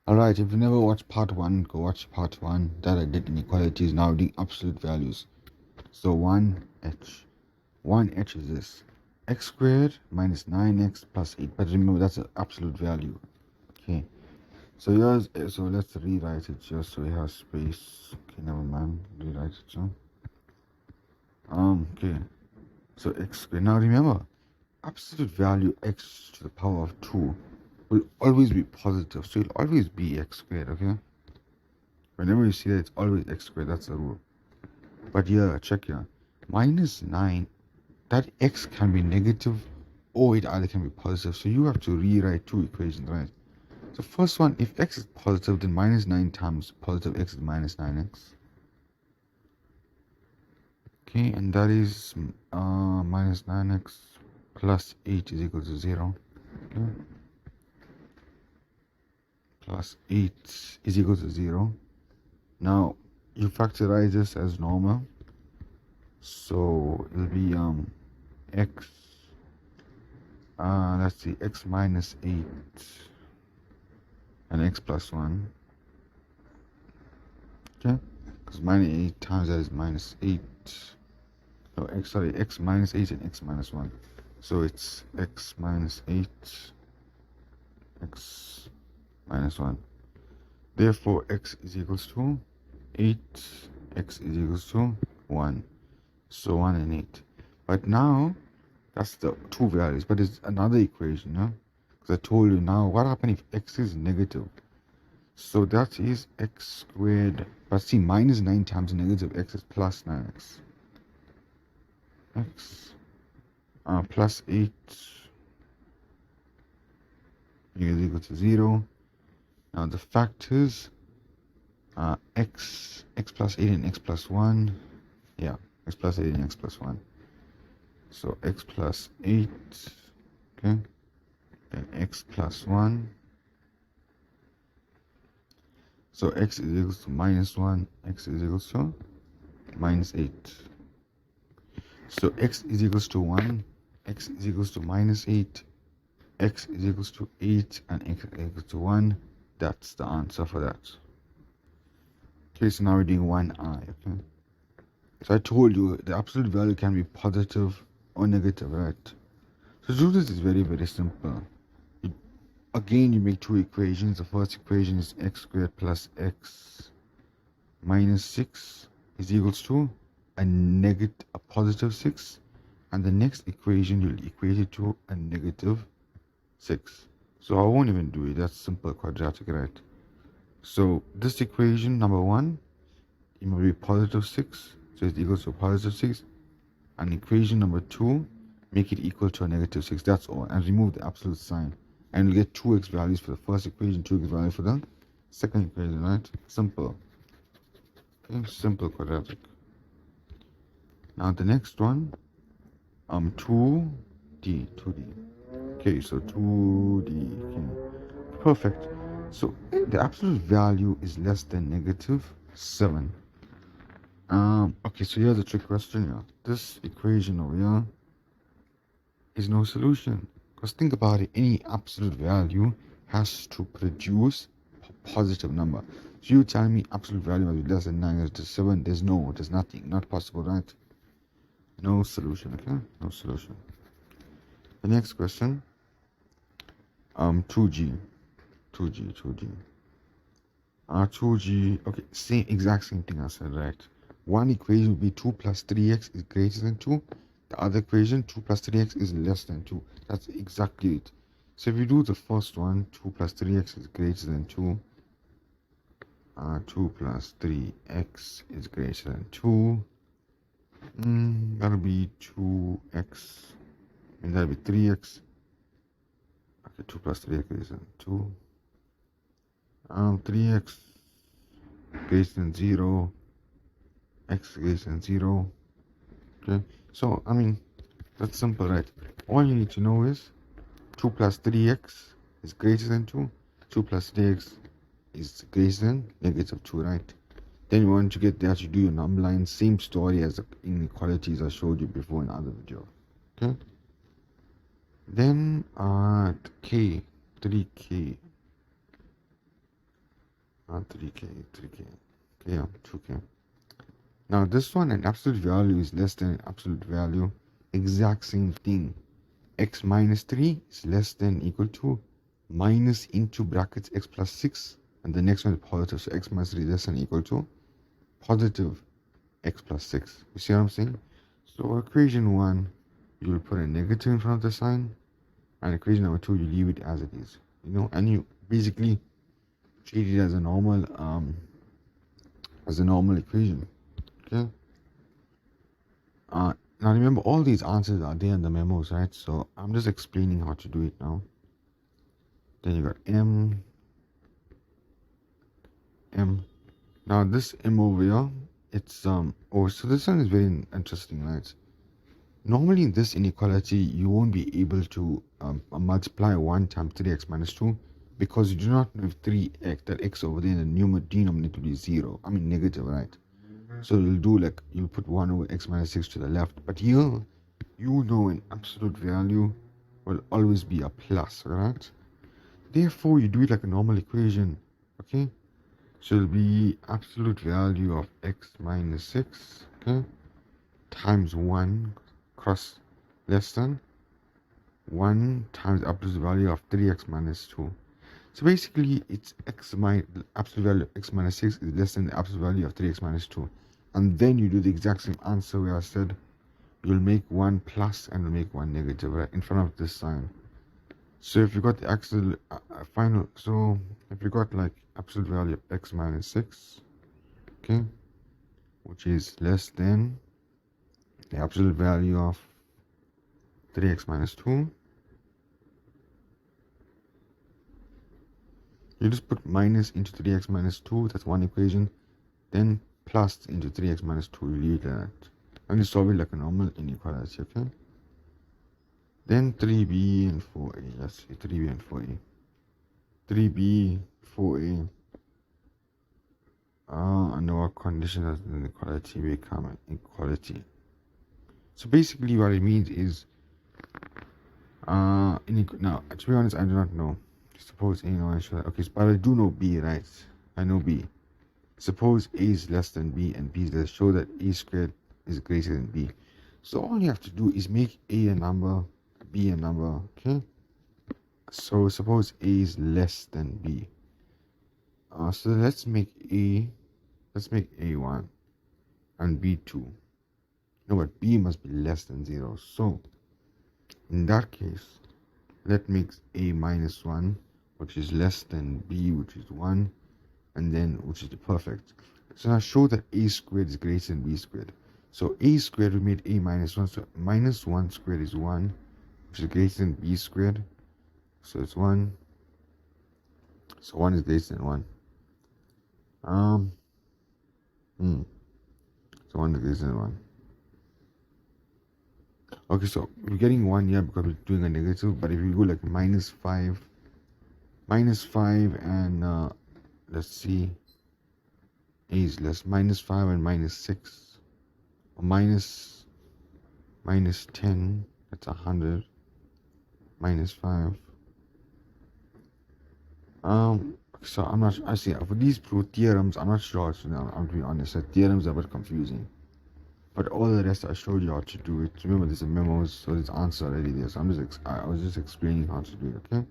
Alright, if you never watched part 1, go watch part 1. That I did inequalities, now doing absolute values. So 1h. 1h is this. X squared minus 9x plus 8. But remember, that's an absolute value. Okay. So let's rewrite it just so we have space. Okay, never mind. Rewrite it, so. Okay. So x squared. Now remember, absolute value x to the power of 2 will always be positive. So it'll always be x squared, okay? Whenever you see that, it's always x squared. That's the rule. But yeah, check here. Minus 9, that x can be negative or it either can be positive. So you have to rewrite two equations, right? So first one, if x is positive, then minus 9 times positive x is minus 9x. Okay, and that is minus 9x plus 8 is equal to 0. Okay. Plus 8 is equal to 0. Now, you factorize this as normal. So it'll be x, let's see, x minus 8 and x plus 1. Okay, because minus 8 times that is minus 8. No, x minus 8 and x minus 1. So it's x minus 8, x minus 1. Therefore, x is equals to 8, x is equals to 1. So 1 and 8. But now, that's the two values. But it's another equation, yeah? Because I told you now, what happens if x is negative? So that is x squared. But see, minus 9 times negative x is plus 9x. X plus 8 is equal to 0. Now the factors x plus 8 and x plus 1. Yeah, x plus 8 and x plus 1. So x plus 8, okay, then x plus 1. So x is equal to minus 1, x is equal to minus 8. So x is equals to 1, x is equals to minus 8, x is equals to 8, and x is equals to 1. That's the answer for that. Okay, so now we're doing 1i, okay? So I told you the absolute value can be positive or negative, right? So to do this is very, very simple. Again, you make two equations. The first equation is x squared plus x minus 6 is equals to a positive 6. And the next equation, you'll equate it to a negative 6. So I won't even do it. That's simple quadratic, right? So this equation, number 1, it will be positive 6. So it's equal to positive 6. And equation number 2, make it equal to a negative 6. That's all. And remove the absolute sign. And you'll get 2x values for the first equation, 2x values for the second equation, right? Simple. Okay, simple quadratic. Now the next one, 2d. Okay, so 2d. Okay. Perfect. So the absolute value is less than negative 7. Okay, so here's a trick question here. This equation over here is no solution. Because think about it, any absolute value has to produce a positive number. So you tell me absolute value must be less than negative 7. There's nothing. Not possible, right? No solution, okay? No solution. The next question, 2g. 2g, okay, exact same thing I said, right? One equation will be 2 plus 3x is greater than 2. The other equation, 2 plus 3x is less than 2. That's exactly it. So if you do the first one, 2 plus 3x is greater than 2. 2 plus 3x is greater than 2. That'll be 2x. And that'll be 3x. Okay, 2 plus 3x is 2. 3x greater than 0. X greater than 0. Okay, so I mean, that's simple, right? All you need to know is 2 plus 3x is greater than 2. 2 plus 3x is greater than negative 2, right? Then you want to get that, you do your number line. Same story as the inequalities I showed you before in other video. Okay. Then k, 3k. 3k, 3k. Okay, yeah, 2k. Now this one, an absolute value is less than absolute value. Exact same thing. X minus 3 is less than equal to minus into brackets x plus 6. And the next one is positive. So x minus 3 is less than equal to positive x plus 6. You see what I'm saying? So equation 1, you will put a negative in front of the sign. And equation number 2, you leave it as it is. You know, and you basically treat it as a normal equation. Okay. Now remember, all these answers are there in the memos, right? So I'm just explaining how to do it now. Then you got m. Now this m over here, it's so this one is very interesting, right? Normally in this inequality, you won't be able to multiply 1 times 3x minus 2 because you do not know if 3x, that x over there in the denominator will be 0. I mean negative, right? So you'll do like, you'll put 1 over x minus 6 to the left. But here, you know an absolute value will always be a plus, right? Therefore, you do it like a normal equation, okay? So it'll be absolute value of x minus 6, okay? Times 1 cross less than 1 times the absolute value of 3x minus 2. So basically, it's absolute value of x minus 6 is less than the absolute value of 3x minus 2. And then you do the exact same answer where I said you'll make 1 plus and you'll make 1 negative, right, in front of this sign. So if you got the absolute final, so if you got like absolute value of x minus 6, okay, which is less than the absolute value of 3x minus 2, you just put minus into 3x minus 2, that's one equation, then plus into 3x minus 2, you leave it like that. And you solve it like a normal inequality, okay? Then 3b and 4a, let's see, 3b and 4a. 3b, 4a, under what condition does the inequality become an equality? So basically what it means is, now, to be honest, I do not know. Suppose A, no, I should, okay, but I do know B, right? I know B. Suppose A is less than B and B is less, show that A squared is greater than B. So all you have to do is make A a number, B a number, okay? So suppose A is less than B. So let's make A1 and B2. No, but B must be less than 0. So in that case, let's make A minus 1, which is less than B, which is 1, and then which is the perfect. So now show that A squared is greater than B squared. So A squared, we made A minus 1, so minus 1 squared is 1, which is greater than B squared. So it's 1. So 1 is greater than 1. So 1 is greater than 1. Okay, so we're getting 1 here because we're doing a negative, but if we go like minus 5 and let's see, A is less, minus 5 and minus 6, or minus 10, that's 100, minus 5. So I'm not, I see, for these theorems, I'm not sure, so now, I'll be honest, the theorems are a bit confusing. But all the rest I showed you how to do it. Remember, there's a memos, so there's answer already there. So I was just explaining how to do it, okay?